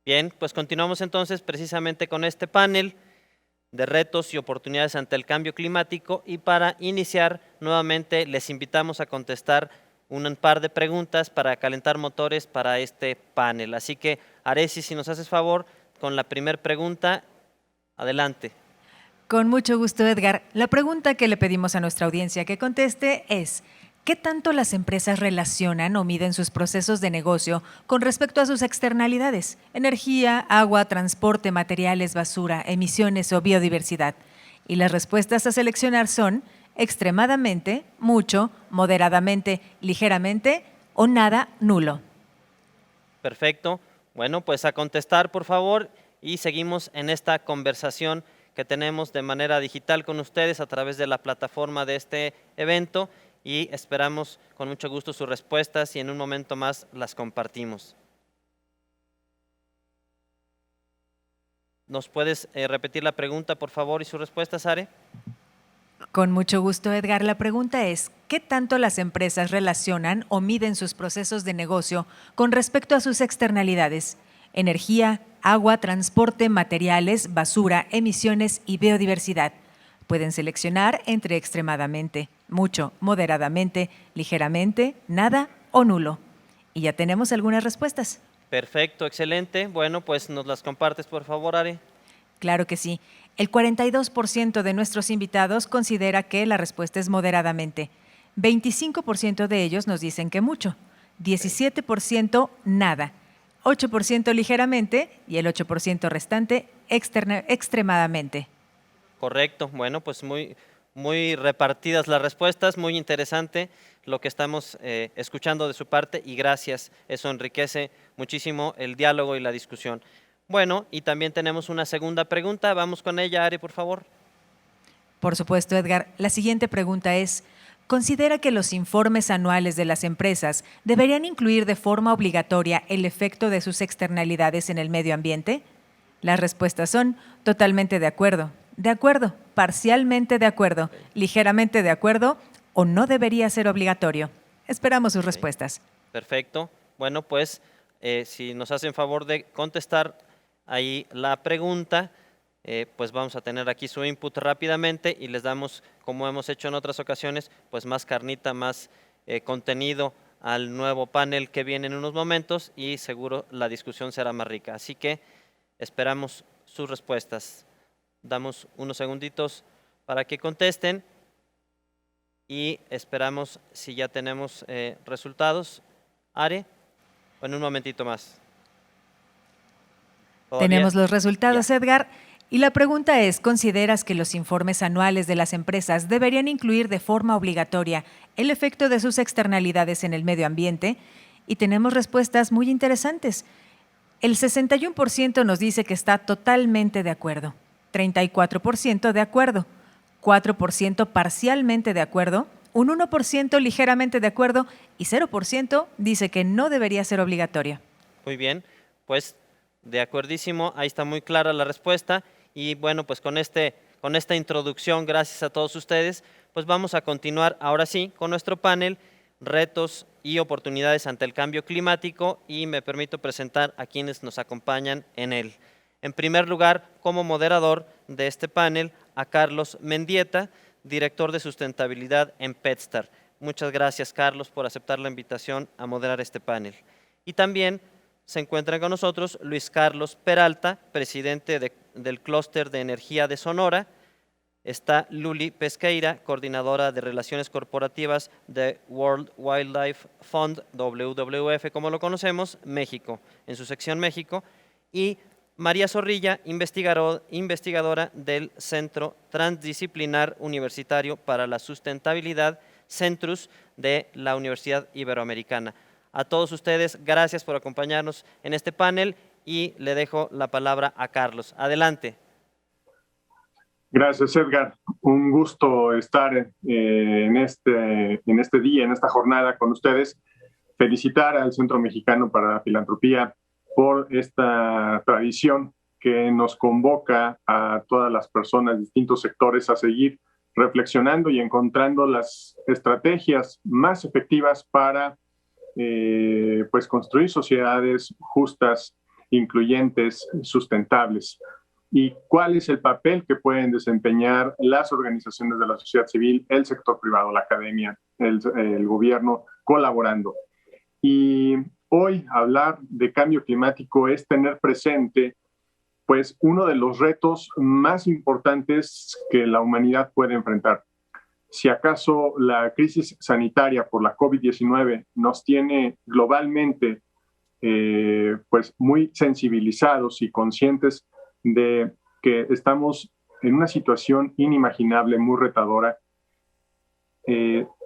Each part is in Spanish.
Bien, pues continuamos entonces precisamente con este panel de retos y oportunidades ante el cambio climático, y para iniciar nuevamente les invitamos a contestar un par de preguntas para calentar motores para este panel. Así que, Areci, si nos haces favor con la primera pregunta, adelante. Con mucho gusto, Edgar. La pregunta que le pedimos a nuestra audiencia que conteste es: ¿qué tanto las empresas relacionan o miden sus procesos de negocio con respecto a sus externalidades? Energía, agua, transporte, materiales, basura, emisiones o biodiversidad. Y las respuestas a seleccionar son: extremadamente, mucho, moderadamente, ligeramente o nada, nulo. Perfecto. Bueno, pues a contestar, por favor, y seguimos en esta conversación que tenemos de manera digital con ustedes a través de la plataforma de este evento, y esperamos con mucho gusto sus respuestas y en un momento más las compartimos. ¿Nos puedes repetir la pregunta, por favor, y sus respuestas, Are? Con mucho gusto, Edgar. La pregunta es: ¿qué tanto las empresas relacionan o miden sus procesos de negocio con respecto a sus externalidades? Energía, agua, transporte, materiales, basura, emisiones y biodiversidad. Pueden seleccionar entre extremadamente, mucho, moderadamente, ligeramente, nada o nulo. Y ya tenemos algunas respuestas. Perfecto, excelente. Bueno, pues nos las compartes, por favor, Are. Claro que sí. El 42% de nuestros invitados considera que la respuesta es moderadamente. 25% de ellos nos dicen que mucho. 17% nada. 8% ligeramente y el 8% restante extremadamente. Correcto. Bueno, pues muy repartidas las respuestas, muy interesante lo que estamos escuchando de su parte, y gracias. Eso enriquece muchísimo el diálogo y la discusión. Bueno, y también tenemos una segunda pregunta. Vamos con ella, Ari, por favor. Por supuesto, Edgar. La siguiente pregunta es: ¿considera que los informes anuales de las empresas deberían incluir de forma obligatoria el efecto de sus externalidades en el medio ambiente? Las respuestas son: totalmente de acuerdo, parcialmente de acuerdo, ligeramente de acuerdo o no debería ser obligatorio. Esperamos sus respuestas. Perfecto. Bueno, pues si nos hacen favor de contestar ahí la pregunta, pues vamos a tener aquí su input rápidamente y les damos, como hemos hecho en otras ocasiones, pues más carnita, más contenido al nuevo panel que viene en unos momentos, y seguro la discusión será más rica. Así que esperamos sus respuestas. Damos unos segunditos para que contesten y esperamos si ya tenemos resultados. Are, o en un momentito más. ¿Todavía? Tenemos los resultados, Ya. Edgar. Y la pregunta es: ¿consideras que los informes anuales de las empresas deberían incluir de forma obligatoria el efecto de sus externalidades en el medio ambiente? Y tenemos respuestas muy interesantes. El 61% nos dice que está totalmente de acuerdo, 34% de acuerdo, 4% parcialmente de acuerdo, un 1% ligeramente de acuerdo y 0% dice que no debería ser obligatorio. Muy bien, pues de acuerdísimo, ahí está muy clara la respuesta. Y bueno, pues con esta introducción, gracias a todos ustedes, pues vamos a continuar ahora sí con nuestro panel, retos y oportunidades ante el cambio climático, y me permito presentar a quienes nos acompañan en él. En primer lugar, como moderador de este panel, a Carlos Mendieta, director de sustentabilidad en Petstar. Muchas gracias, Carlos, por aceptar la invitación a moderar este panel. Y también se encuentra con nosotros Luis Carlos Peralta, presidente del Clúster de Energía de Sonora. Está Luli Pesqueira, coordinadora de Relaciones Corporativas de World Wildlife Fund, WWF, como lo conocemos, México, en su sección México. Y María Zorrilla, investigadora del Centro Transdisciplinar Universitario para la Sustentabilidad, Centrus, de la Universidad Iberoamericana. A todos ustedes, gracias por acompañarnos en este panel, y le dejo la palabra a Carlos. Adelante. Gracias, Edgar. Un gusto estar en este día, en esta jornada con ustedes. Felicitar al Centro Mexicano para la Filantropía por esta tradición que nos convoca a todas las personas de distintos sectores a seguir reflexionando y encontrando las estrategias más efectivas para pues construir sociedades justas incluyentes, sustentables. ¿Y cuál es el papel que pueden desempeñar las organizaciones de la sociedad civil, el sector privado, la academia, el gobierno, colaborando? Y hoy hablar de cambio climático es tener presente pues uno de los retos más importantes que la humanidad puede enfrentar. Si acaso la crisis sanitaria por la COVID-19 nos tiene globalmente pues muy sensibilizados y conscientes de que estamos en una situación inimaginable, muy retadora,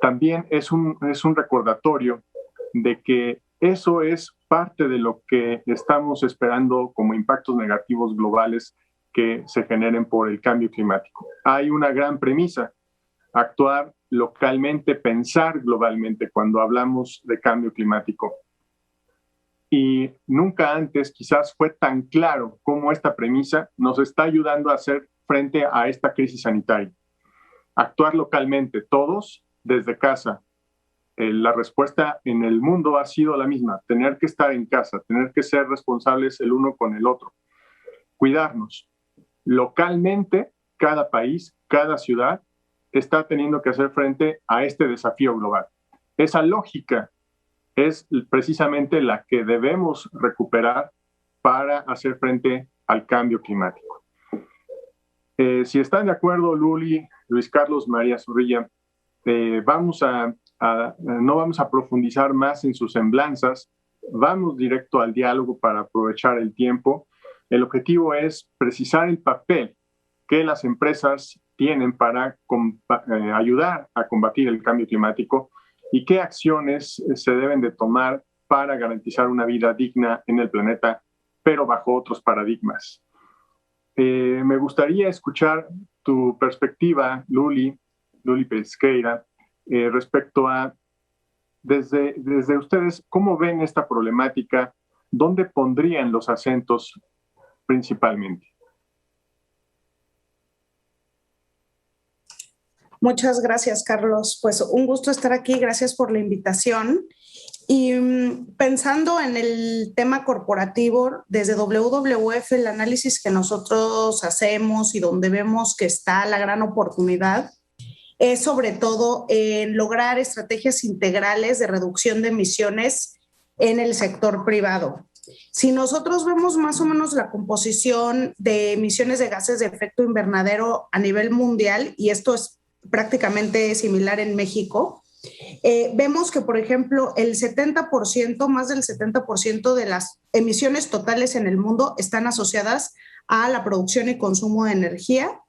también es un recordatorio de que eso es parte de lo que estamos esperando como impactos negativos globales que se generen por el cambio climático. Hay una gran premisa: actuar localmente, pensar globalmente cuando hablamos de cambio climático. Y nunca antes quizás fue tan claro cómo esta premisa nos está ayudando a hacer frente a esta crisis sanitaria. Actuar localmente, todos desde casa. La respuesta en el mundo ha sido la misma: tener que estar en casa, tener que ser responsables el uno con el otro, cuidarnos. Localmente, cada país, cada ciudad está teniendo que hacer frente a este desafío global. Esa lógica es precisamente la que debemos recuperar para hacer frente al cambio climático. Si están de acuerdo, Luli, Luis Carlos, María Zorrilla, no vamos a profundizar más en sus semblanzas, vamos directo al diálogo para aprovechar el tiempo. El objetivo es precisar el papel que las empresas tienen para ayudar a combatir el cambio climático y qué acciones se deben de tomar para garantizar una vida digna en el planeta, pero bajo otros paradigmas. Me gustaría escuchar tu perspectiva, Luli Pesqueira, respecto a, desde ustedes, ¿cómo ven esta problemática? ¿Dónde pondrían los acentos principalmente? Muchas gracias, Carlos. Pues un gusto estar aquí. Gracias por la invitación. Y pensando en el tema corporativo, desde WWF, el análisis que nosotros hacemos y donde vemos que está la gran oportunidad es sobre todo en lograr estrategias integrales de reducción de emisiones en el sector privado. Si nosotros vemos más o menos la composición de emisiones de gases de efecto invernadero a nivel mundial, y esto es prácticamente similar en México, vemos que, por ejemplo, el 70%, más del 70% de las emisiones totales en el mundo están asociadas a la producción y consumo de energía,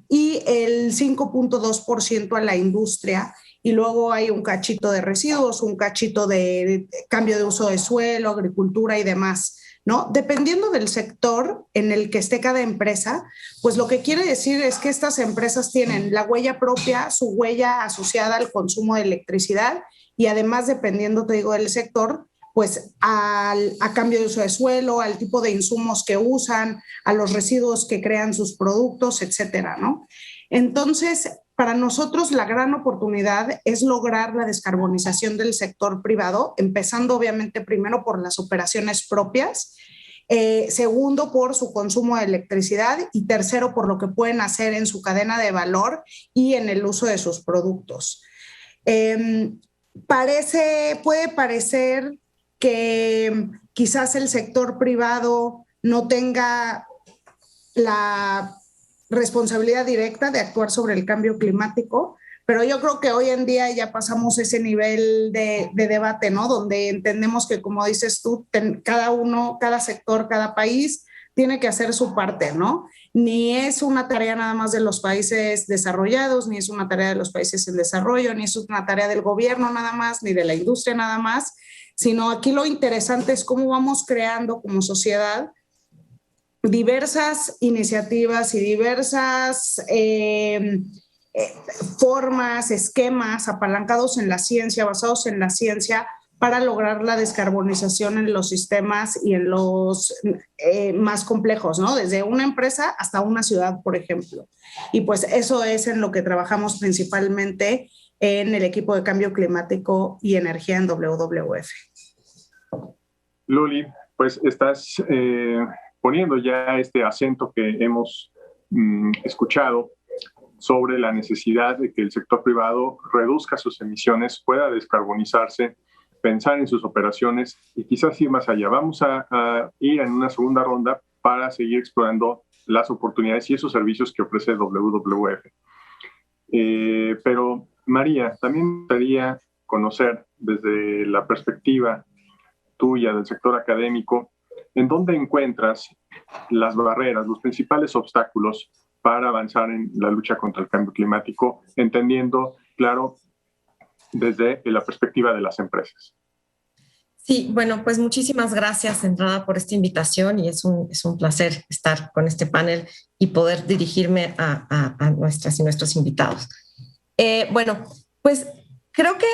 y el 5.2% a la industria, y luego hay un cachito de residuos, un cachito de cambio de uso de suelo, agricultura y demás, ¿no? Dependiendo del sector en el que esté cada empresa, pues lo que quiere decir es que estas empresas tienen la huella propia, su huella asociada al consumo de electricidad, y además, dependiendo, te digo, del sector, pues a cambio de uso de suelo, al tipo de insumos que usan, a los residuos que crean sus productos, etcétera, ¿no? Entonces, para nosotros la gran oportunidad es lograr la descarbonización del sector privado, empezando obviamente primero por las operaciones propias, segundo por su consumo de electricidad, y tercero por lo que pueden hacer en su cadena de valor y en el uso de sus productos. Puede parecer que quizás el sector privado no tenga la responsabilidad directa de actuar sobre el cambio climático, pero yo creo que hoy en día ya pasamos ese nivel de debate, ¿no? Donde entendemos que, como dices tú, cada sector, cada país tiene que hacer su parte, ¿no? Ni es una tarea nada más de los países desarrollados, ni es una tarea de los países en desarrollo, ni es una tarea del gobierno nada más, ni de la industria nada más, sino aquí lo interesante es cómo vamos creando como sociedad diversas iniciativas y diversas formas, esquemas apalancados en la ciencia, basados en la ciencia, para lograr la descarbonización en los sistemas y en los más complejos, ¿no? Desde una empresa hasta una ciudad, por ejemplo. Y pues eso es en lo que trabajamos principalmente en el equipo de cambio climático y energía en WWF. Luli, pues estás poniendo ya este acento que hemos escuchado sobre la necesidad de que el sector privado reduzca sus emisiones, pueda descarbonizarse, pensar en sus operaciones y quizás ir más allá. Vamos a ir en una segunda ronda para seguir explorando las oportunidades y esos servicios que ofrece WWF. Pero María, también me gustaría conocer desde la perspectiva tuya del sector académico, ¿en dónde encuentras las barreras, los principales obstáculos para avanzar en la lucha contra el cambio climático, entendiendo, claro, desde la perspectiva de las empresas? Sí, bueno, pues muchísimas gracias, de entrada, por esta invitación y es un placer estar con este panel y poder dirigirme a nuestras y nuestros invitados. Bueno, pues creo que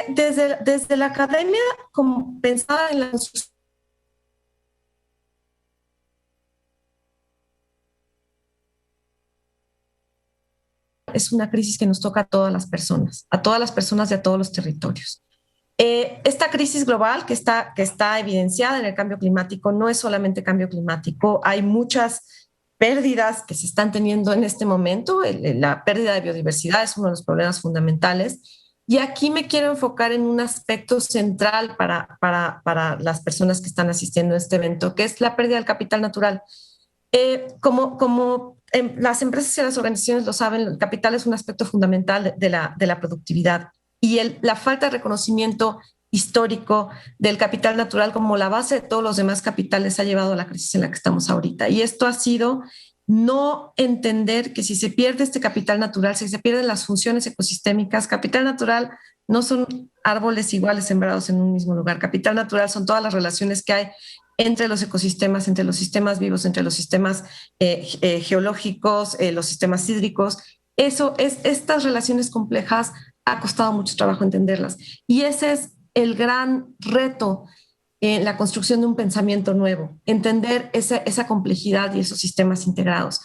desde la academia, como pensada en la construcción, es una crisis que nos toca a todas las personas de a todos los territorios. Esta crisis global que está evidenciada en el cambio climático no es solamente cambio climático, hay muchas pérdidas que se están teniendo en este momento. La pérdida de biodiversidad es uno de los problemas fundamentales. Y aquí me quiero enfocar en un aspecto central para las personas que están asistiendo a este evento, que es la pérdida del capital natural. Como las empresas y las organizaciones lo saben, el capital es un aspecto fundamental de la productividad y la falta de reconocimiento histórico del capital natural como la base de todos los demás capitales ha llevado a la crisis en la que estamos ahorita. Y esto ha sido no entender que si se pierde este capital natural, si se pierden las funciones ecosistémicas, capital natural no son árboles iguales sembrados en un mismo lugar. Capital natural son todas las relaciones que hay entre los ecosistemas, entre los sistemas vivos, entre los sistemas geológicos, los sistemas hídricos. Estas relaciones complejas ha costado mucho trabajo entenderlas. Y ese es el gran reto en la construcción de un pensamiento nuevo, entender esa complejidad y esos sistemas integrados.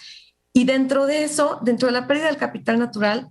Y dentro de eso, dentro de la pérdida del capital natural,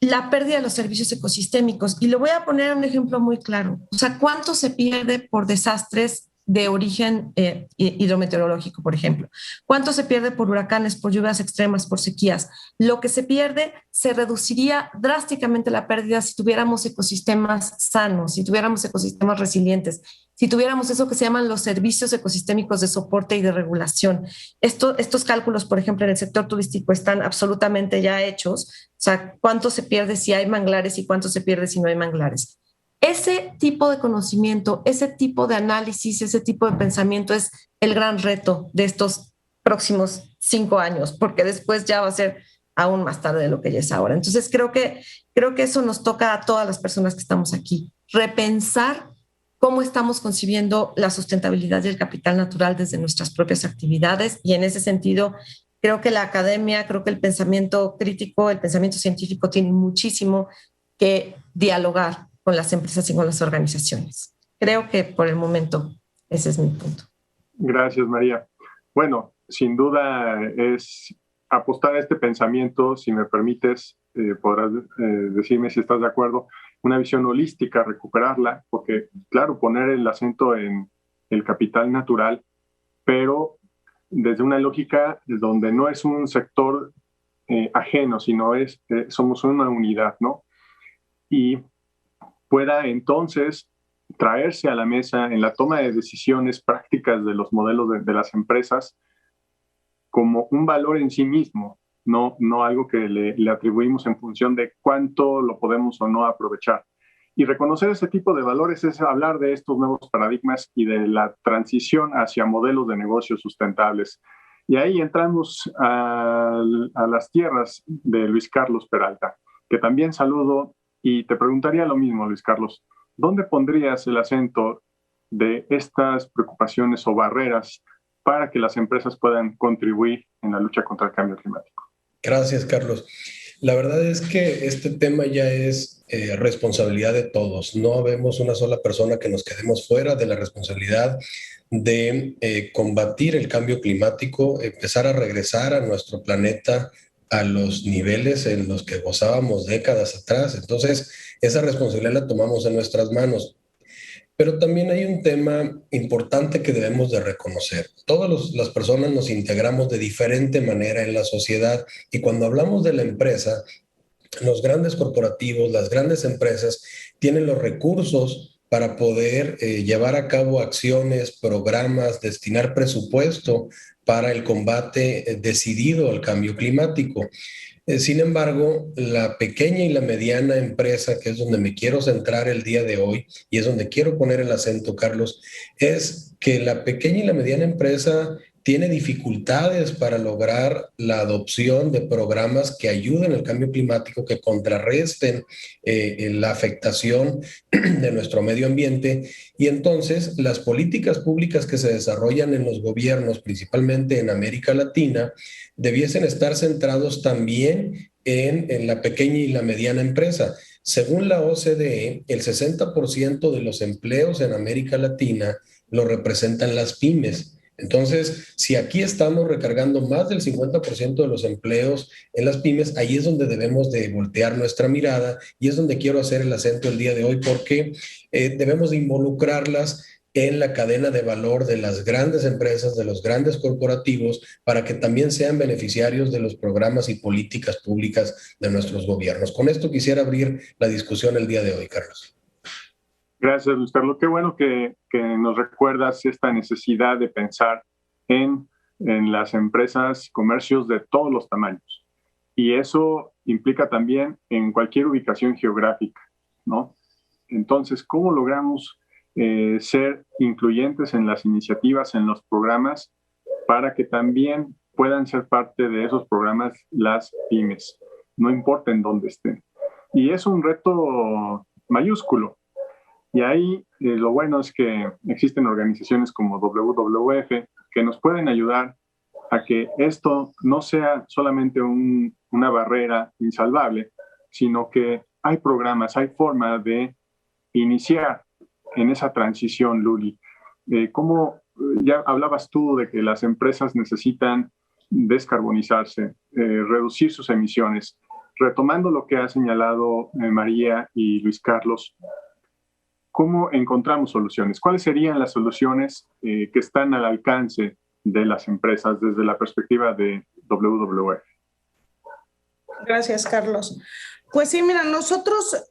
la pérdida de los servicios ecosistémicos. Y lo voy a poner un ejemplo muy claro. O sea, ¿cuánto se pierde por desastres de origen hidrometeorológico, por ejemplo? ¿Cuánto se pierde por huracanes, por lluvias extremas, por sequías? Lo que se pierde se reduciría drásticamente la pérdida si tuviéramos ecosistemas sanos, si tuviéramos ecosistemas resilientes, si tuviéramos eso que se llaman los servicios ecosistémicos de soporte y de regulación. Estos cálculos, por ejemplo, en el sector turístico están absolutamente ya hechos. O sea, ¿cuánto se pierde si hay manglares y cuánto se pierde si no hay manglares? Ese tipo de conocimiento, ese tipo de análisis, ese tipo de pensamiento es el gran reto de estos próximos 5 años, porque después ya va a ser aún más tarde de lo que ya es ahora. Entonces creo que eso nos toca a todas las personas que estamos aquí, repensar cómo estamos concibiendo la sustentabilidad y el capital natural desde nuestras propias actividades, y en ese sentido creo que la academia, creo que el pensamiento crítico, el pensamiento científico tiene muchísimo que dialogar con las empresas y con las organizaciones. Creo que por el momento ese es mi punto. Gracias, María. Bueno, sin duda es apostar a este pensamiento, si me permites, podrás decirme si estás de acuerdo, una visión holística, recuperarla, porque claro, poner el acento en el capital natural, pero desde una lógica donde no es un sector ajeno, sino somos una unidad, ¿no? Y pueda entonces traerse a la mesa en la toma de decisiones prácticas de los modelos de las empresas como un valor en sí mismo, no algo que le atribuimos en función de cuánto lo podemos o no aprovechar. Y reconocer ese tipo de valores es hablar de estos nuevos paradigmas y de la transición hacia modelos de negocios sustentables. Y ahí entramos a las tierras de Luis Carlos Peralta, que también saludo. Y te preguntaría lo mismo, Luis Carlos, ¿dónde pondrías el acento de estas preocupaciones o barreras para que las empresas puedan contribuir en la lucha contra el cambio climático? Gracias, Carlos. La verdad es que este tema ya es responsabilidad de todos. No vemos una sola persona que nos quedemos fuera de la responsabilidad de combatir el cambio climático, empezar a regresar a nuestro planeta a los niveles en los que gozábamos décadas atrás. Entonces, esa responsabilidad la tomamos en nuestras manos. Pero también hay un tema importante que debemos de reconocer. Todas las personas nos integramos de diferente manera en la sociedad y cuando hablamos de la empresa, los grandes corporativos, las grandes empresas tienen los recursos para poder llevar a cabo acciones, programas, destinar presupuesto para el combate decidido al cambio climático. Sin embargo, la pequeña y la mediana empresa, que es donde me quiero centrar el día de hoy y es donde quiero poner el acento, Carlos, es que la pequeña y la mediana empresa tiene dificultades para lograr la adopción de programas que ayuden al cambio climático, que contrarresten la afectación de nuestro medio ambiente. Y entonces las políticas públicas que se desarrollan en los gobiernos, principalmente en América Latina, debiesen estar centrados también en la pequeña y la mediana empresa. Según la OCDE, el 60% de los empleos en América Latina lo representan las pymes. Entonces, si aquí estamos recargando más del 50% de los empleos en las pymes, ahí es donde debemos de voltear nuestra mirada y es donde quiero hacer el acento el día de hoy porque debemos de involucrarlas en la cadena de valor de las grandes empresas, de los grandes corporativos, para que también sean beneficiarios de los programas y políticas públicas de nuestros gobiernos. Con esto quisiera abrir la discusión el día de hoy, Carlos. Gracias, Luis Carlos. Qué bueno que nos recuerdas esta necesidad de pensar en las empresas y comercios de todos los tamaños. Y eso implica también en cualquier ubicación geográfica, ¿no? Entonces, ¿cómo logramos ser incluyentes en las iniciativas, en los programas, para que también puedan ser parte de esos programas las pymes, no importa en dónde estén? Y es un reto mayúsculo. Y ahí lo bueno es que existen organizaciones como WWF que nos pueden ayudar a que esto no sea solamente una barrera insalvable, sino que hay programas, hay forma de iniciar en esa transición, Luli. ¿Cómo ya hablabas tú de que las empresas necesitan descarbonizarse, reducir sus emisiones? Retomando lo que ha señalado María y Luis Carlos, ¿cómo encontramos soluciones? ¿Cuáles serían las soluciones que están al alcance de las empresas desde la perspectiva de WWF? Gracias, Carlos. Pues sí, mira, nosotros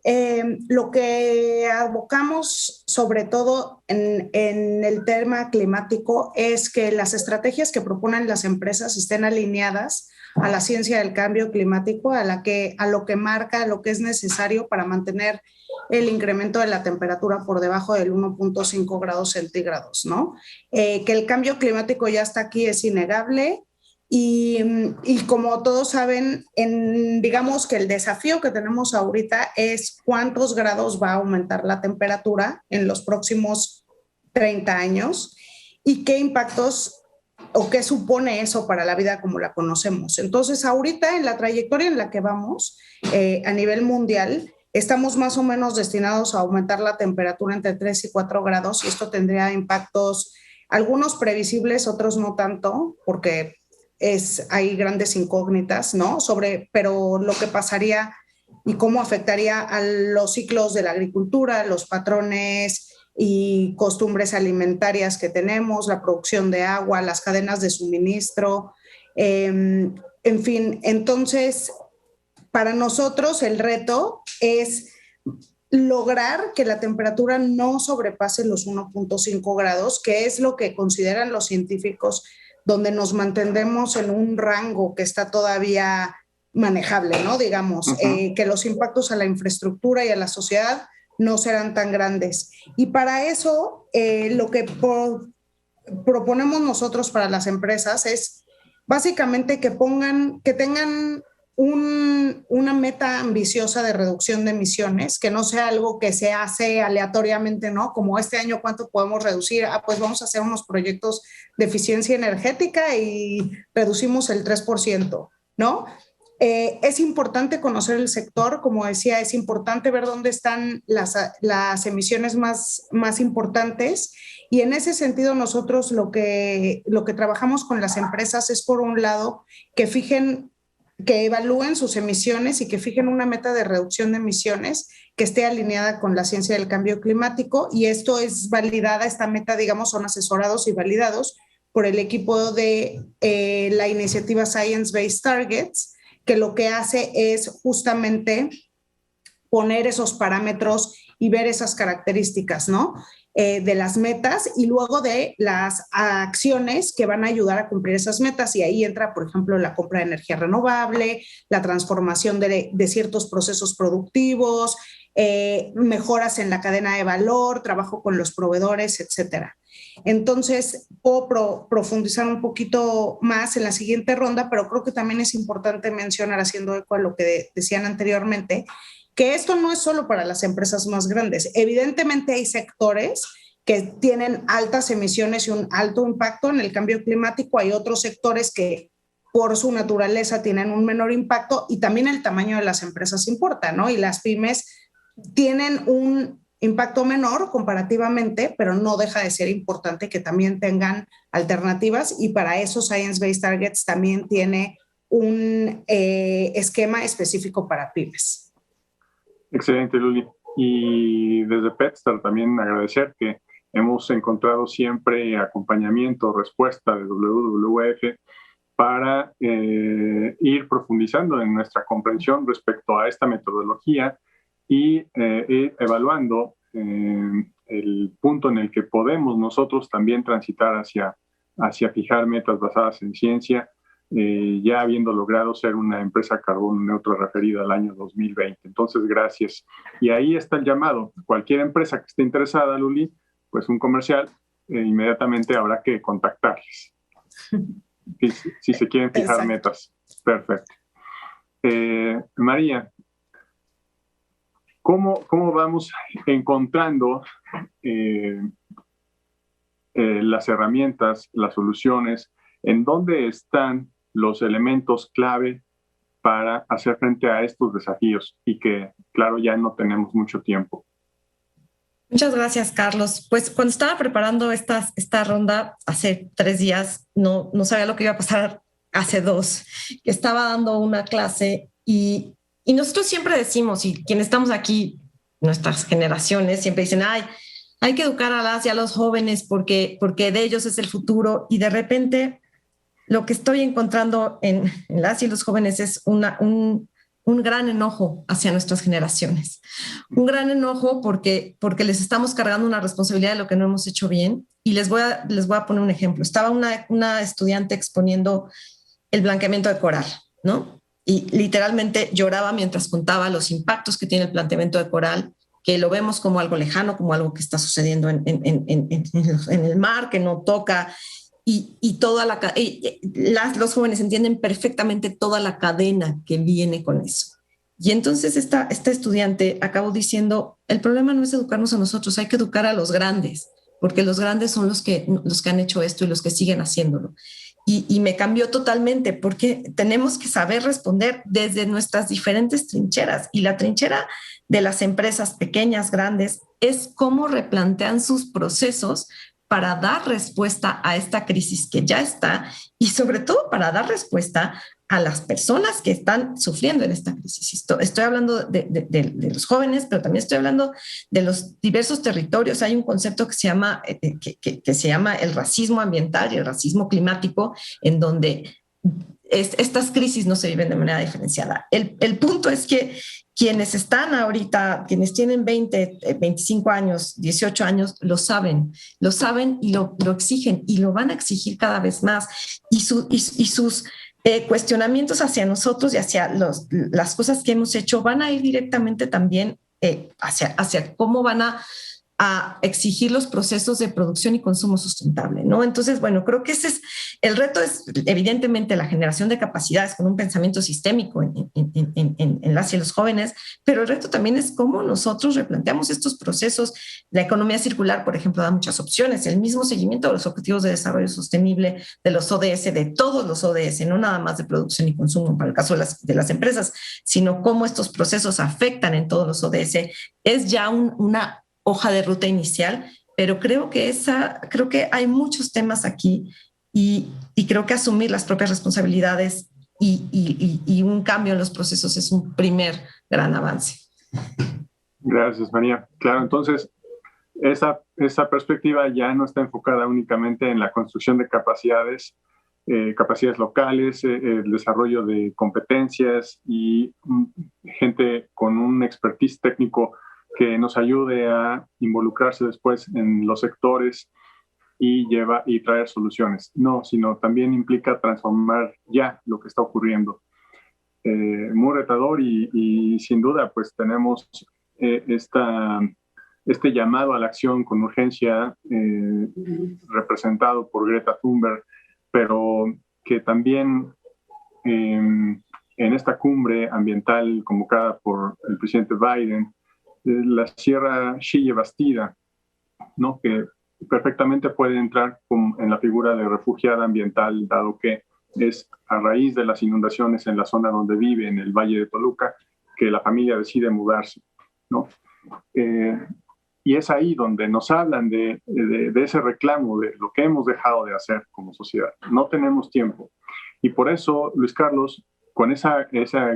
lo que abocamos sobre todo en el tema climático es que las estrategias que proponen las empresas estén alineadas a la ciencia del cambio climático, a lo que marca, a lo que es necesario para mantener el incremento de la temperatura por debajo del 1.5 grados centígrados, ¿no? Que el cambio climático ya está aquí, es innegable. Y como todos saben, digamos que el desafío que tenemos ahorita es cuántos grados va a aumentar la temperatura en los próximos 30 años y qué impactos o qué supone eso para la vida como la conocemos. Entonces, ahorita en la trayectoria en la que vamos a nivel mundial, estamos más o menos destinados a aumentar la temperatura entre 3 y 4 grados y esto tendría impactos, algunos previsibles, otros no tanto, porque hay grandes incógnitas, ¿no? Pero lo que pasaría y cómo afectaría a los ciclos de la agricultura, los patrones y costumbres alimentarias que tenemos, la producción de agua, las cadenas de suministro, en fin. Entonces, para nosotros el reto es lograr que la temperatura no sobrepase los 1.5 grados, que es lo que consideran los científicos, donde nos mantendremos en un rango que está todavía manejable, ¿no? Digamos, que los impactos a la infraestructura y a la sociedad no serán tan grandes. Y para eso, lo que proponemos nosotros para las empresas es básicamente que tengan una meta ambiciosa de reducción de emisiones, que no sea algo que se hace aleatoriamente, ¿no? Como este año, ¿cuánto podemos reducir? Pues vamos a hacer unos proyectos de eficiencia energética y reducimos el 3%, ¿no? Es importante conocer el sector, como decía, es importante ver dónde están las emisiones más importantes y en ese sentido nosotros lo que trabajamos con las empresas es, por un lado, que fijen que evalúen sus emisiones y que fijen una meta de reducción de emisiones que esté alineada con la ciencia del cambio climático, y esto es validada, esta meta, digamos, son asesorados y validados por el equipo de la iniciativa Science Based Targets, que lo que hace es justamente poner esos parámetros y ver esas características, ¿no? De las metas y luego de las acciones que van a ayudar a cumplir esas metas. Y ahí entra, por ejemplo, la compra de energía renovable, la transformación de ciertos procesos productivos, mejoras en la cadena de valor, trabajo con los proveedores, etcétera. Entonces, puedo profundizar un poquito más en la siguiente ronda, pero creo que también es importante mencionar, haciendo eco a lo que decían anteriormente, que esto no es solo para las empresas más grandes. Evidentemente hay sectores que tienen altas emisiones y un alto impacto en el cambio climático. Hay otros sectores que por su naturaleza tienen un menor impacto, y también el tamaño de las empresas importa, ¿no? Y las pymes tienen un impacto menor comparativamente, pero no deja de ser importante que también tengan alternativas, y para eso Science Based Targets también tiene un esquema específico para pymes. Excelente, Luli. Y desde PetStar también agradecer que hemos encontrado siempre acompañamiento, respuesta de WWF para ir profundizando en nuestra comprensión respecto a esta metodología y ir evaluando el punto en el que podemos nosotros también transitar hacia fijar metas basadas en ciencia, ya habiendo logrado ser una empresa carbono neutro referida al año 2020. Entonces, gracias. Y ahí está el llamado. Cualquier empresa que esté interesada, Luli, pues un comercial, inmediatamente habrá que contactarles. Si se quieren fijar Exacto. metas. Perfecto. María, ¿cómo vamos encontrando las herramientas, las soluciones? ¿En dónde están los elementos clave para hacer frente a estos desafíos? Y que, claro, ya no tenemos mucho tiempo. Muchas gracias, Carlos. Pues cuando estaba preparando esta ronda hace 3 días, no sabía lo que iba a pasar hace 2. Estaba dando una clase y nosotros siempre decimos, y quienes estamos aquí, nuestras generaciones, siempre dicen, hay que educar a las y a los jóvenes porque de ellos es el futuro. Y de repente lo que estoy encontrando en las y los jóvenes es un gran enojo hacia nuestras generaciones. Un gran enojo porque les estamos cargando una responsabilidad de lo que no hemos hecho bien. Y les voy a poner un ejemplo. Estaba una estudiante exponiendo el blanqueamiento de coral, ¿no? Y literalmente lloraba mientras contaba los impactos que tiene el blanqueamiento de coral, que lo vemos como algo lejano, como algo que está sucediendo en el mar, que no toca. Y los jóvenes entienden perfectamente toda la cadena que viene con eso. Y entonces esta estudiante acabó diciendo, el problema no es educarnos a nosotros, hay que educar a los grandes, porque los grandes son los que han hecho esto y los que siguen haciéndolo. Y me cambió totalmente, porque tenemos que saber responder desde nuestras diferentes trincheras. Y la trinchera de las empresas pequeñas, grandes, es cómo replantean sus procesos para dar respuesta a esta crisis que ya está, y sobre todo para dar respuesta a las personas que están sufriendo en esta crisis. Estoy hablando de los jóvenes, pero también estoy hablando de los diversos territorios. Hay un concepto que se llama el racismo ambiental y el racismo climático, en donde estas crisis no se viven de manera diferenciada. El punto es que quienes están ahorita, quienes tienen 20, 25 años, 18 años, lo saben y lo exigen, y lo van a exigir cada vez más. Y sus cuestionamientos hacia nosotros y hacia las cosas que hemos hecho van a ir directamente también hacia cómo van a exigir los procesos de producción y consumo sustentable, ¿no? Entonces, bueno, creo que el reto es evidentemente la generación de capacidades con un pensamiento sistémico en las y los jóvenes, pero el reto también es cómo nosotros replanteamos estos procesos. La economía circular, por ejemplo, da muchas opciones, el mismo seguimiento de los objetivos de desarrollo sostenible, de los ODS, de todos los ODS, no nada más de producción y consumo para el caso de las empresas, sino cómo estos procesos afectan en todos los ODS, es ya una hoja de ruta inicial, pero creo que hay muchos temas aquí, y creo que asumir las propias responsabilidades y un cambio en los procesos es un primer gran avance. Gracias, María. Claro, entonces, esa perspectiva ya no está enfocada únicamente en la construcción de capacidades locales, el desarrollo de competencias y gente con un expertise técnico que nos ayude a involucrarse después en los sectores y traer soluciones. No, sino también implica transformar ya lo que está ocurriendo. Muy retador y sin duda pues tenemos este llamado a la acción con urgencia representado por Greta Thunberg, pero que también en esta cumbre ambiental convocada por el presidente Biden, la Sierra Chille Bastida, ¿no? Que perfectamente puede entrar en la figura de refugiada ambiental, dado que es a raíz de las inundaciones en la zona donde vive, en el Valle de Toluca, que la familia decide mudarse, ¿no? Y es ahí donde nos hablan de ese reclamo, de lo que hemos dejado de hacer como sociedad. No tenemos tiempo. Y por eso, Luis Carlos, con esa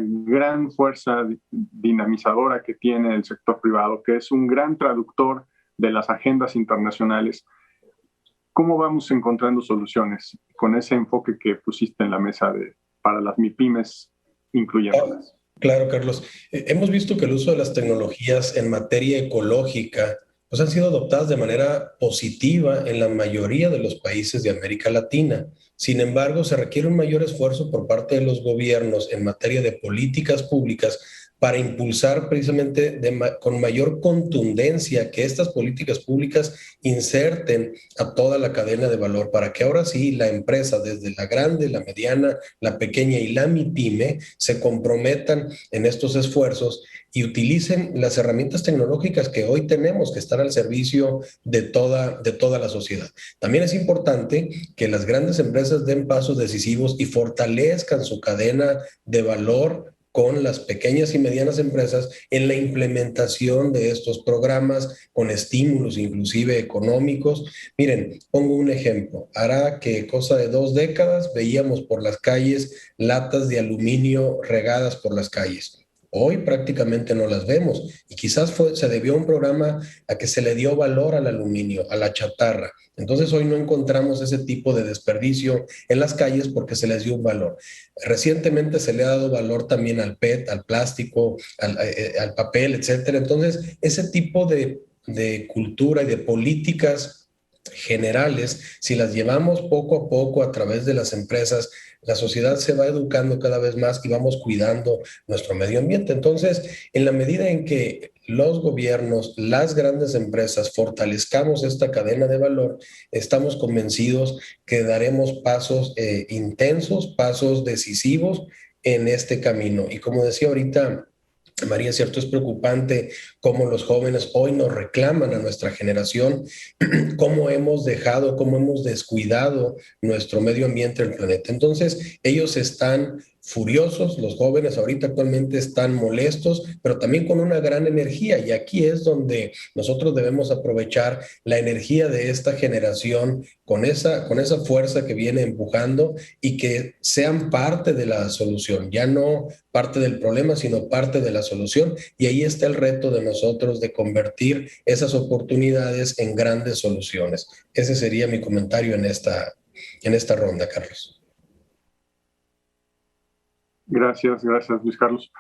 gran fuerza dinamizadora que tiene el sector privado, que es un gran traductor de las agendas internacionales, ¿cómo vamos encontrando soluciones con ese enfoque que pusiste en la mesa para las MIPYMES, incluyéndolas? Claro, Carlos. Hemos visto que el uso de las tecnologías en materia ecológica pues han sido adoptadas de manera positiva en la mayoría de los países de América Latina. Sin embargo, se requiere un mayor esfuerzo por parte de los gobiernos en materia de políticas públicas para impulsar precisamente con mayor contundencia que estas políticas públicas inserten a toda la cadena de valor para que ahora sí la empresa, desde la grande, la mediana, la pequeña y la MIPYME, se comprometan en estos esfuerzos y utilicen las herramientas tecnológicas que hoy tenemos que están al servicio de toda la sociedad. También es importante que las grandes empresas den pasos decisivos y fortalezcan su cadena de valor con las pequeñas y medianas empresas en la implementación de estos programas con estímulos inclusive económicos. Miren, pongo un ejemplo. Hará que cosa de 2 décadas veíamos por las calles latas de aluminio regadas por las calles. Hoy prácticamente no las vemos y quizás se debió a un programa a que se le dio valor al aluminio, a la chatarra. Entonces hoy no encontramos ese tipo de desperdicio en las calles porque se les dio un valor. Recientemente se le ha dado valor también al PET, al plástico, al papel, etcétera. Entonces ese tipo de cultura y de políticas generales, si las llevamos poco a poco a través de las empresas, la sociedad se va educando cada vez más y vamos cuidando nuestro medio ambiente. Entonces, en la medida en que los gobiernos, las grandes empresas fortalezcamos esta cadena de valor, estamos convencidos que daremos pasos intensos, pasos decisivos en este camino. Y como decía ahorita María, cierto, es preocupante cómo los jóvenes hoy nos reclaman a nuestra generación, cómo hemos dejado, cómo hemos descuidado nuestro medio ambiente, el planeta. Entonces, ellos están furiosos, los jóvenes ahorita actualmente están molestos, pero también con una gran energía. Y aquí es donde nosotros debemos aprovechar la energía de esta generación con esa fuerza que viene empujando y que sean parte de la solución, ya no parte del problema, sino parte de la solución. Y ahí está el reto de nosotros de convertir esas oportunidades en grandes soluciones. Ese sería mi comentario en esta ronda, Carlos. Gracias, Luis Carlos.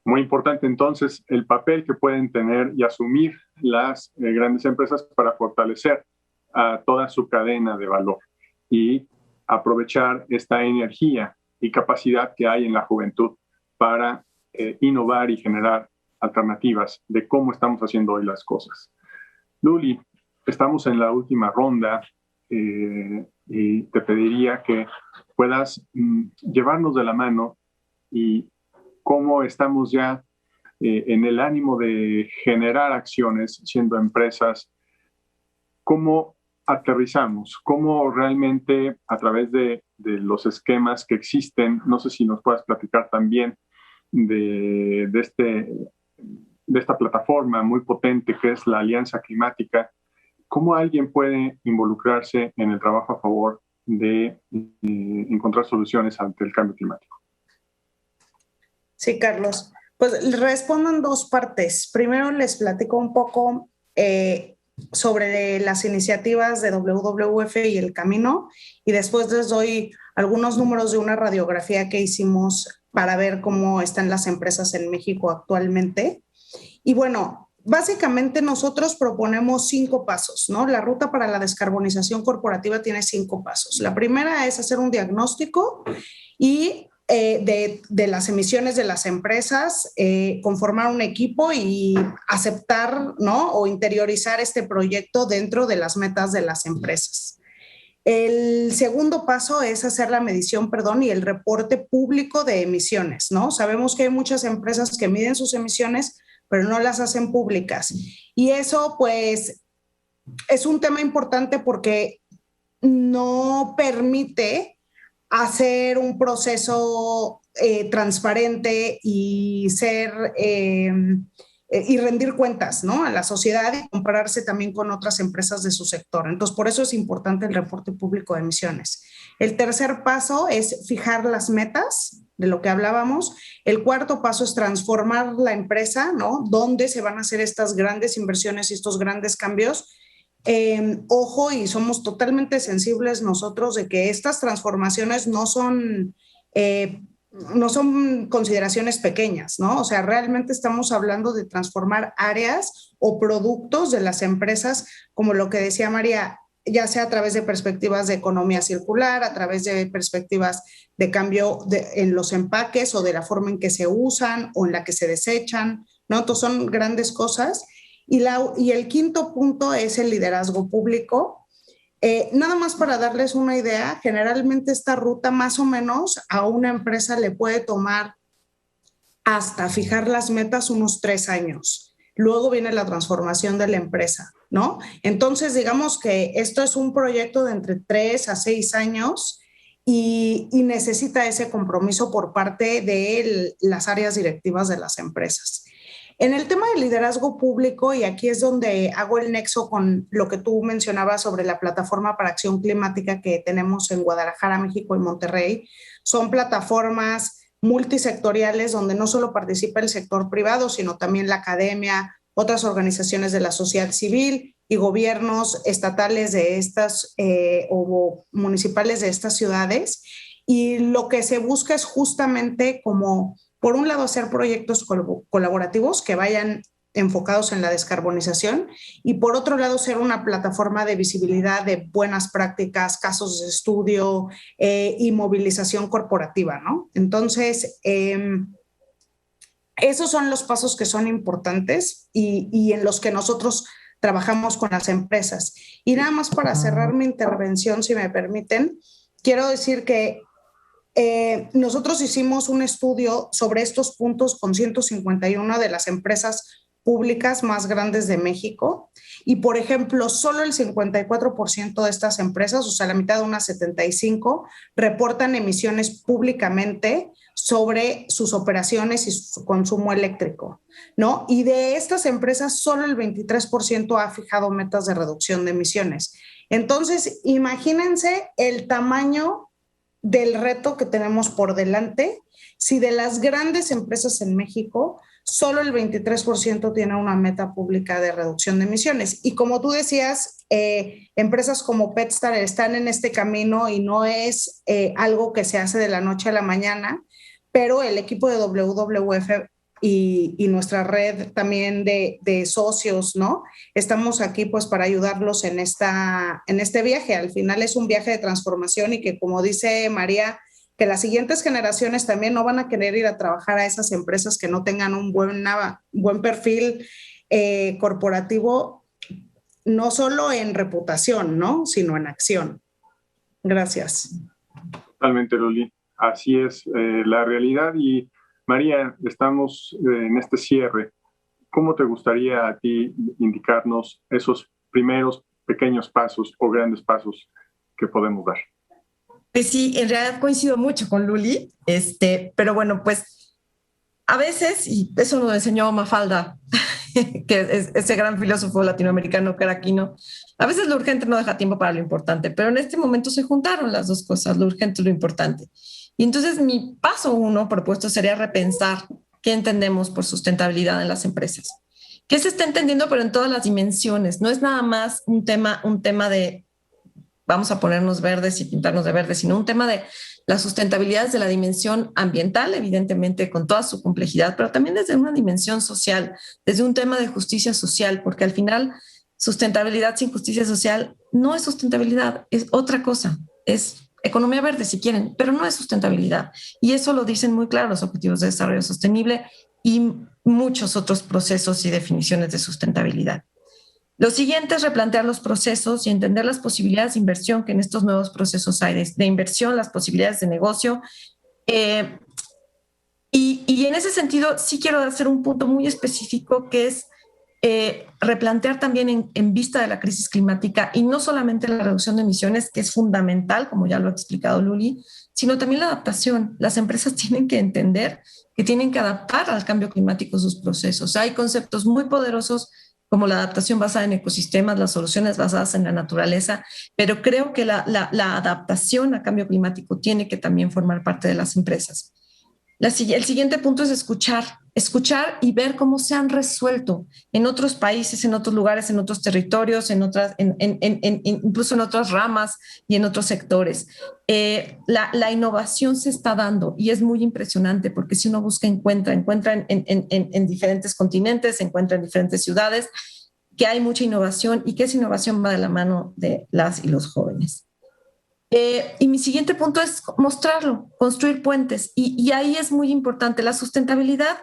Muy importante entonces el papel que pueden tener y asumir las grandes empresas para fortalecer a toda su cadena de valor y aprovechar esta energía y capacidad que hay en la juventud para innovar y generar alternativas de cómo estamos haciendo hoy las cosas. Luli, estamos en la última ronda y te pediría que puedas llevarnos de la mano y cómo estamos ya en el ánimo de generar acciones siendo empresas, cómo aterrizamos, cómo realmente a través de los esquemas que existen, no sé si nos puedas platicar también de esta plataforma muy potente que es la Alianza Climática, cómo alguien puede involucrarse en el trabajo a favor de encontrar soluciones ante el cambio climático. Sí, Carlos. Pues respondo en dos partes. Primero les platico un poco sobre las iniciativas de WWF y el camino, y después les doy algunos números de una radiografía que hicimos para ver cómo están las empresas en México actualmente. Y bueno, básicamente nosotros proponemos 5 pasos, ¿no? La ruta para la descarbonización corporativa tiene 5 pasos. La primera es hacer un diagnóstico y de las emisiones de las empresas, conformar un equipo y aceptar, ¿no? O interiorizar este proyecto dentro de las metas de las empresas. El segundo paso es hacer la medición, y el reporte público de emisiones, ¿no? Sabemos que hay muchas empresas que miden sus emisiones, pero no las hacen públicas. Y eso, pues, es un tema importante porque no permite hacer un proceso transparente y y rendir cuentas, ¿no? A la sociedad y compararse también con otras empresas de su sector. Entonces, por eso es importante el reporte público de emisiones. El tercer paso es fijar las metas, de lo que hablábamos. El cuarto paso es transformar la empresa, ¿no? ¿Dónde se van a hacer estas grandes inversiones y estos grandes cambios? Ojo, y somos totalmente sensibles nosotros de que estas transformaciones no son consideraciones pequeñas, ¿no? O sea, realmente estamos hablando de transformar áreas o productos de las empresas, como lo que decía María, ya sea a través de perspectivas de economía circular, a través de perspectivas de cambio en los empaques o de la forma en que se usan o en la que se desechan, ¿no? Entonces son grandes cosas. Y el quinto punto es el liderazgo público. Nada más para darles una idea, generalmente esta ruta más o menos a una empresa le puede tomar hasta fijar las metas unos 3 años. Luego viene la transformación de la empresa, ¿no? Entonces, digamos que esto es un proyecto de entre 3 a 6 años y necesita ese compromiso por parte de las áreas directivas de las empresas. En el tema del liderazgo público, y aquí es donde hago el nexo con lo que tú mencionabas sobre la plataforma para acción climática que tenemos en Guadalajara, México y Monterrey, son plataformas multisectoriales donde no solo participa el sector privado, sino también la academia, otras organizaciones de la sociedad civil y gobiernos estatales de estas o municipales de estas ciudades. Y lo que se busca es justamente como, por un lado, hacer proyectos colaborativos que vayan enfocados en la descarbonización y por otro lado ser una plataforma de visibilidad de buenas prácticas, casos de estudio y movilización corporativa, ¿no? Entonces, esos son los pasos que son importantes y en los que nosotros trabajamos con las empresas. Y nada más para cerrar mi intervención, si me permiten, quiero decir que nosotros hicimos un estudio sobre estos puntos con 151 de las empresas públicas más grandes de México y, por ejemplo, solo el 54% de estas empresas, o sea, la mitad de unas 75, reportan emisiones públicamente sobre sus operaciones y su consumo eléctrico, ¿no? Y de estas empresas, solo el 23% ha fijado metas de reducción de emisiones. Entonces, imagínense el tamaño del reto que tenemos por delante. Si de las grandes empresas en México, solo el 23% tiene una meta pública de reducción de emisiones. Y como tú decías, empresas como Petstar están en este camino y no es algo que se hace de la noche a la mañana, pero el equipo de WWF y nuestra red también de socios, ¿no? Estamos aquí pues para ayudarlos en este viaje. Al final es un viaje de transformación y que, como dice María, que las siguientes generaciones también no van a querer ir a trabajar a esas empresas que no tengan un buen perfil corporativo, no solo en reputación, ¿no? Sino en acción. Gracias. Totalmente, Luli. Así es la realidad. Y María, estamos en este cierre. ¿Cómo te gustaría a ti indicarnos esos primeros pequeños pasos o grandes pasos que podemos dar? Pues sí, en realidad coincido mucho con Luli, pero bueno, pues a veces, y eso nos enseñó Mafalda, que es ese gran filósofo latinoamericano que era Aquino, a veces lo urgente no deja tiempo para lo importante, pero en este momento se juntaron las dos cosas, lo urgente y lo importante. Y entonces mi paso 1 propuesto sería repensar qué entendemos por sustentabilidad en las empresas. ¿Qué se está entendiendo, pero en todas las dimensiones? No es nada más un tema de vamos a ponernos verdes y pintarnos de verde, sino un tema de la sustentabilidad desde la dimensión ambiental, evidentemente con toda su complejidad, pero también desde una dimensión social, desde un tema de justicia social, porque al final sustentabilidad sin justicia social no es sustentabilidad, es otra cosa, es economía verde si quieren, pero no es sustentabilidad. Y eso lo dicen muy claro los Objetivos de Desarrollo Sostenible y muchos otros procesos y definiciones de sustentabilidad. Lo siguiente es replantear los procesos y entender las posibilidades de inversión que en estos nuevos procesos hay, de inversión, las posibilidades de negocio. Y en ese sentido sí quiero hacer un punto muy específico que es replantear también en vista de la crisis climática y no solamente la reducción de emisiones, que es fundamental, como ya lo ha explicado Luli, sino también la adaptación. Las empresas tienen que entender que tienen que adaptar al cambio climático sus procesos. Hay conceptos muy poderosos como la adaptación basada en ecosistemas, las soluciones basadas en la naturaleza, pero creo que la adaptación a cambio climático tiene que también formar parte de las empresas. El siguiente punto es escuchar y ver cómo se han resuelto en otros países, en otros lugares, en otros territorios, incluso en otras ramas y en otros sectores. La innovación se está dando y es muy impresionante porque si uno busca, encuentra en diferentes continentes, encuentra en diferentes ciudades, que hay mucha innovación y que esa innovación va de la mano de las y los jóvenes. Y mi siguiente punto es mostrarlo, construir puentes. Y ahí es muy importante. La sustentabilidad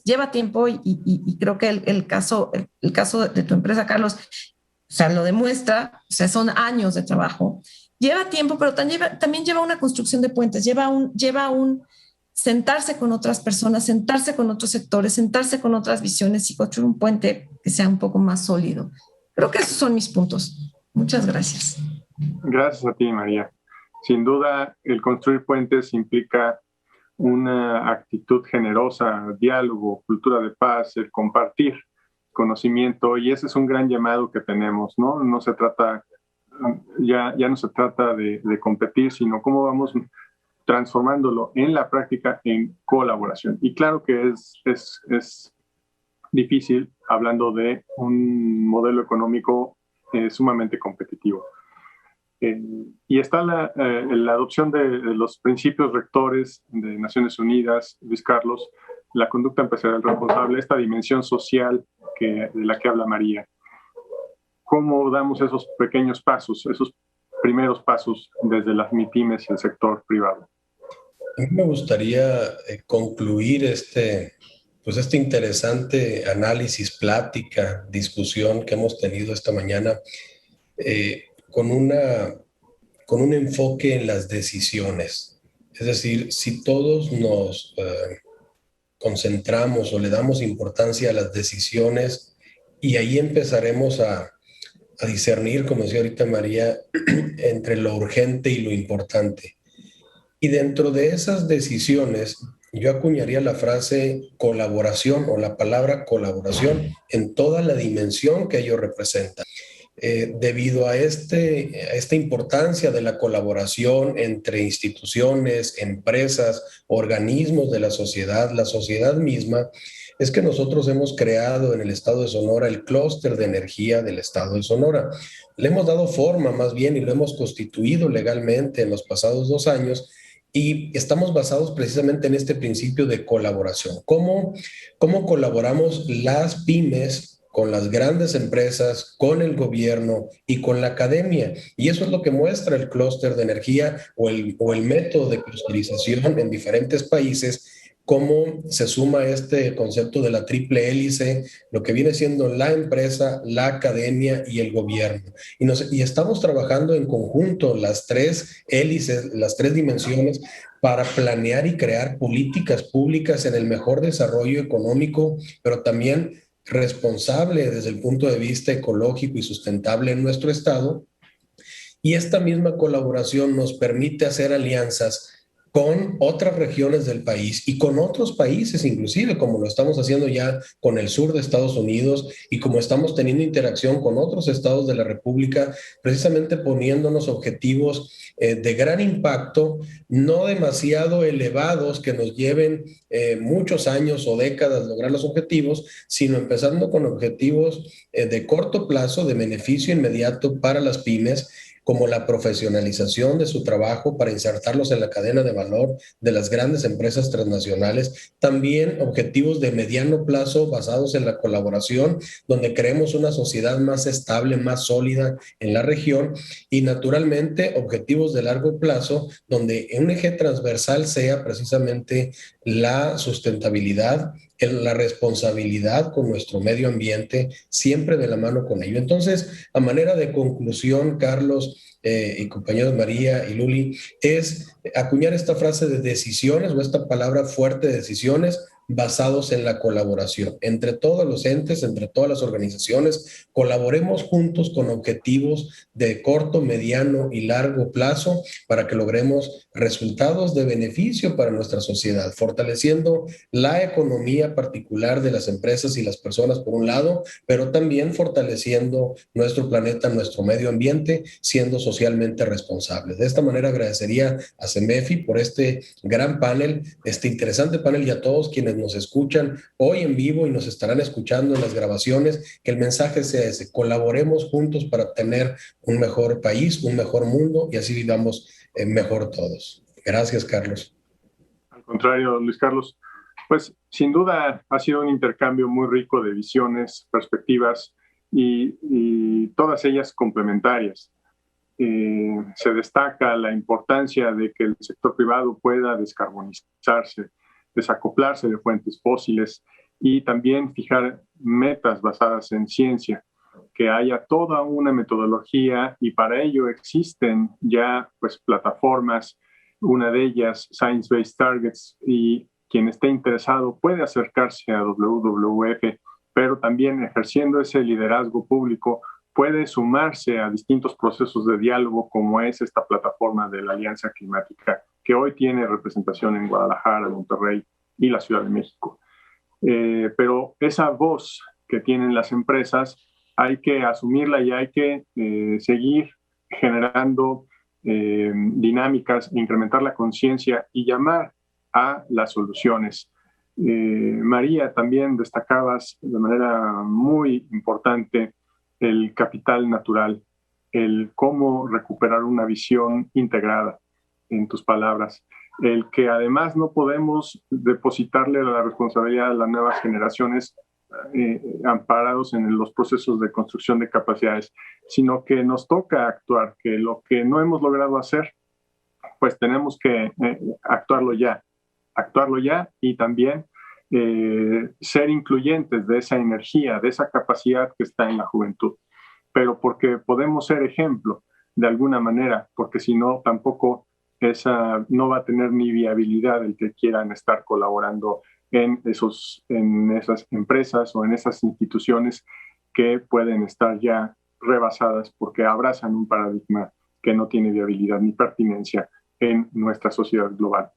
lleva tiempo y creo que el caso de tu empresa, Carlos, o sea, lo demuestra. O sea, son años de trabajo. Lleva tiempo, pero también lleva una construcción de puentes. Lleva un sentarse con otras personas, sentarse con otros sectores, sentarse con otras visiones y construir un puente que sea un poco más sólido. Creo que esos son mis puntos. Muchas gracias. Gracias a ti, María. Sin duda, el construir puentes implica una actitud generosa, diálogo, cultura de paz, el compartir conocimiento, y ese es un gran llamado que tenemos, ¿no? No se trata, ya no se trata de competir, sino cómo vamos transformándolo en la práctica en colaboración. Y claro que es difícil hablando de un modelo económico sumamente competitivo. Y está la adopción de los principios rectores de Naciones Unidas, Luis Carlos, la conducta empresarial responsable, esta dimensión social de la que habla María. ¿Cómo damos esos pequeños pasos, esos primeros pasos desde las MIPYMES y el sector privado? A mí me gustaría concluir este interesante análisis, plática, discusión que hemos tenido esta mañana con un enfoque en las decisiones. Es decir, si todos nos concentramos o le damos importancia a las decisiones y ahí empezaremos a discernir, como decía ahorita María, entre lo urgente y lo importante. Y dentro de esas decisiones, yo acuñaría la frase colaboración o la palabra colaboración en toda la dimensión que ello representa. Debido a esta importancia de la colaboración entre instituciones, empresas, organismos de la sociedad misma, es que nosotros hemos creado en el estado de Sonora el clúster de energía del estado de Sonora. Le hemos dado forma más bien y lo hemos constituido legalmente en los pasados 2 años y estamos basados precisamente en este principio de colaboración. ¿Cómo colaboramos las pymes con las grandes empresas, con el gobierno y con la academia? Y eso es lo que muestra el clúster de energía o el método de clusterización en diferentes países, cómo se suma este concepto de la triple hélice, lo que viene siendo la empresa, la academia y el gobierno. Y estamos trabajando en conjunto las 3 hélices, las 3 dimensiones, para planear y crear políticas públicas en el mejor desarrollo económico, pero también responsable desde el punto de vista ecológico y sustentable en nuestro estado. Y esta misma colaboración nos permite hacer alianzas con otras regiones del país y con otros países inclusive, como lo estamos haciendo ya con el sur de Estados Unidos y como estamos teniendo interacción con otros estados de la República, precisamente poniéndonos objetivos de gran impacto, no demasiado elevados que nos lleven muchos años o décadas lograr los objetivos, sino empezando con objetivos de corto plazo, de beneficio inmediato para las pymes, como la profesionalización de su trabajo para insertarlos en la cadena de valor de las grandes empresas transnacionales. También objetivos de mediano plazo basados en la colaboración, donde creemos una sociedad más estable, más sólida en la región. Y naturalmente objetivos de largo plazo, donde un eje transversal sea precisamente la sustentabilidad, la responsabilidad con nuestro medio ambiente, siempre de la mano con ello. Entonces, a manera de conclusión, Carlos y compañeros María y Luli, es acuñar esta frase de decisiones o esta palabra fuerte de decisiones basados en la colaboración. Entre todos los entes, entre todas las organizaciones, colaboremos juntos con objetivos de corto, mediano y largo plazo para que logremos resultados de beneficio para nuestra sociedad, fortaleciendo la economía particular de las empresas y las personas por un lado, pero también fortaleciendo nuestro planeta, nuestro medio ambiente, siendo socialmente responsables. De esta manera agradecería a CEMEFI por este gran panel, este interesante panel, y a todos quienes nos escuchan hoy en vivo y nos estarán escuchando en las grabaciones, que el mensaje sea ese: colaboremos juntos para obtener un mejor país, un mejor mundo, y así vivamos mejor todos. Gracias, Carlos. Al contrario, Luis Carlos, pues sin duda ha sido un intercambio muy rico de visiones, perspectivas y todas ellas complementarias. Se destaca la importancia de que el sector privado pueda descarbonizarse, desacoplarse de fuentes fósiles y también fijar metas basadas en ciencia, que haya toda una metodología, y para ello existen ya pues plataformas, una de ellas Science Based Targets, y quien esté interesado puede acercarse a WWF, pero también ejerciendo ese liderazgo público puede sumarse a distintos procesos de diálogo, como es esta plataforma de la Alianza Climática, que hoy tiene representación en Guadalajara, Monterrey y la Ciudad de México. Pero esa voz que tienen las empresas hay que asumirla y hay que seguir generando dinámicas, incrementar la conciencia y llamar a las soluciones. María, también destacabas de manera muy importante el capital natural, el cómo recuperar una visión integrada, en tus palabras, el que además no podemos depositarle la responsabilidad a las nuevas generaciones amparados en los procesos de construcción de capacidades, sino que nos toca actuar, que lo que no hemos logrado hacer, pues tenemos que actuarlo ya y también ser incluyentes de esa energía, de esa capacidad que está en la juventud, pero porque podemos ser ejemplo de alguna manera, porque si no, tampoco no va a tener ni viabilidad el que quieran estar colaborando en esas empresas o en esas instituciones que pueden estar ya rebasadas porque abrazan un paradigma que no tiene viabilidad ni pertinencia en nuestra sociedad global.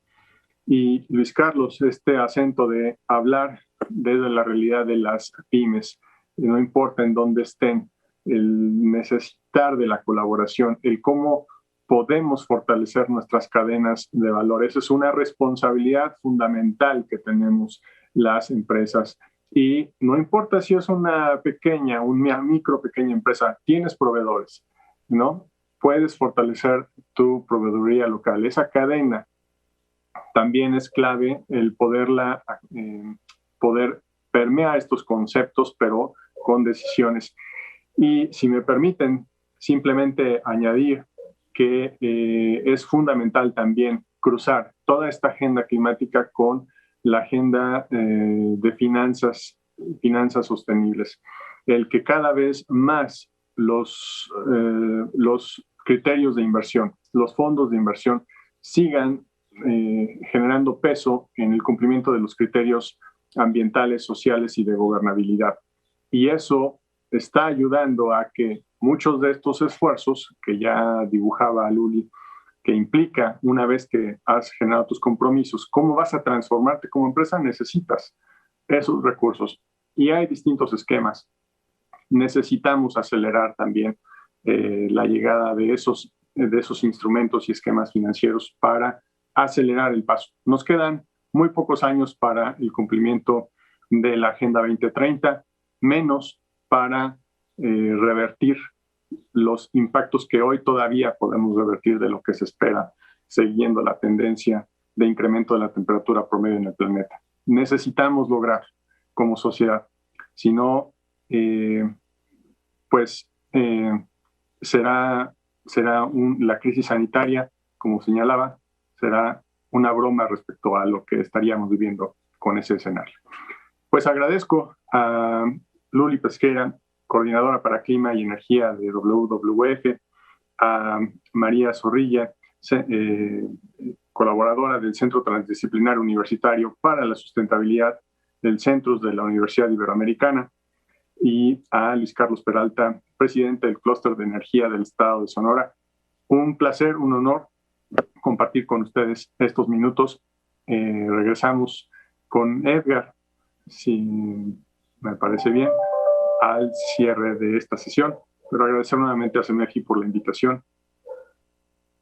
Y Luis Carlos, este acento de hablar desde la realidad de las pymes, no importa en dónde estén, el necesitar de la colaboración, el cómo podemos fortalecer nuestras cadenas de valor. Esa es una responsabilidad fundamental que tenemos las empresas. Y no importa si es una pequeña empresa, tienes proveedores, ¿no? Puedes fortalecer tu proveeduría local. Esa cadena también es clave el poder permear estos conceptos, pero con decisiones. Y si me permiten, simplemente añadir que es fundamental también cruzar toda esta agenda climática con la agenda de finanzas sostenibles. El que cada vez más los criterios de inversión, los fondos de inversión, sigan generando peso en el cumplimiento de los criterios ambientales, sociales y de gobernabilidad. Y eso está ayudando a que muchos de estos esfuerzos que ya dibujaba Luli, que implica, una vez que has generado tus compromisos, cómo vas a transformarte como empresa, necesitas esos recursos. Y hay distintos esquemas. Necesitamos acelerar también la llegada de esos instrumentos y esquemas financieros para acelerar el paso. Nos quedan muy pocos años para el cumplimiento de la Agenda 2030, menos para revertir los impactos que hoy todavía podemos revertir de lo que se espera, siguiendo la tendencia de incremento de la temperatura promedio en el planeta. Necesitamos lograr como sociedad, si no, será la crisis sanitaria, como señalaba, será una broma respecto a lo que estaríamos viviendo con ese escenario. Pues agradezco a Luli Pesqueira, coordinadora para Clima y Energía de WWF, a María Zorrilla, colaboradora del Centro Transdisciplinario Universitario para la Sustentabilidad del Centros de la Universidad Iberoamericana, y a Luis Carlos Peralta, presidente del Clúster de Energía del Estado de Sonora. Un placer, un honor compartir con ustedes estos minutos. Regresamos con Edgar, si me parece bien, al cierre de esta sesión, pero agradecer nuevamente a CEMEFI por la invitación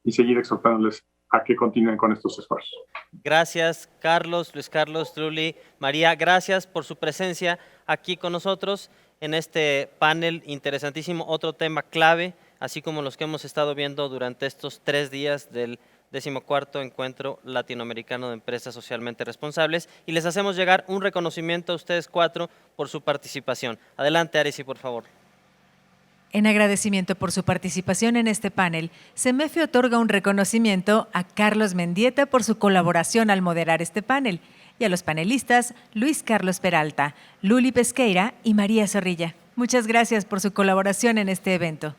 y seguir exhortándoles a que continúen con estos esfuerzos. Gracias, Carlos, Luis Carlos, Luli, María, gracias por su presencia aquí con nosotros en este panel interesantísimo, otro tema clave, así como los que hemos estado viendo durante estos 3 días del 14º Encuentro Latinoamericano de Empresas Socialmente Responsables, y les hacemos llegar un reconocimiento a ustedes 4 por su participación. Adelante, Arisi, por favor. En agradecimiento por su participación en este panel, CEMEFI otorga un reconocimiento a Carlos Mendieta por su colaboración al moderar este panel, y a los panelistas Luis Carlos Peralta, Luli Pesqueira y María Zorrilla. Muchas gracias por su colaboración en este evento.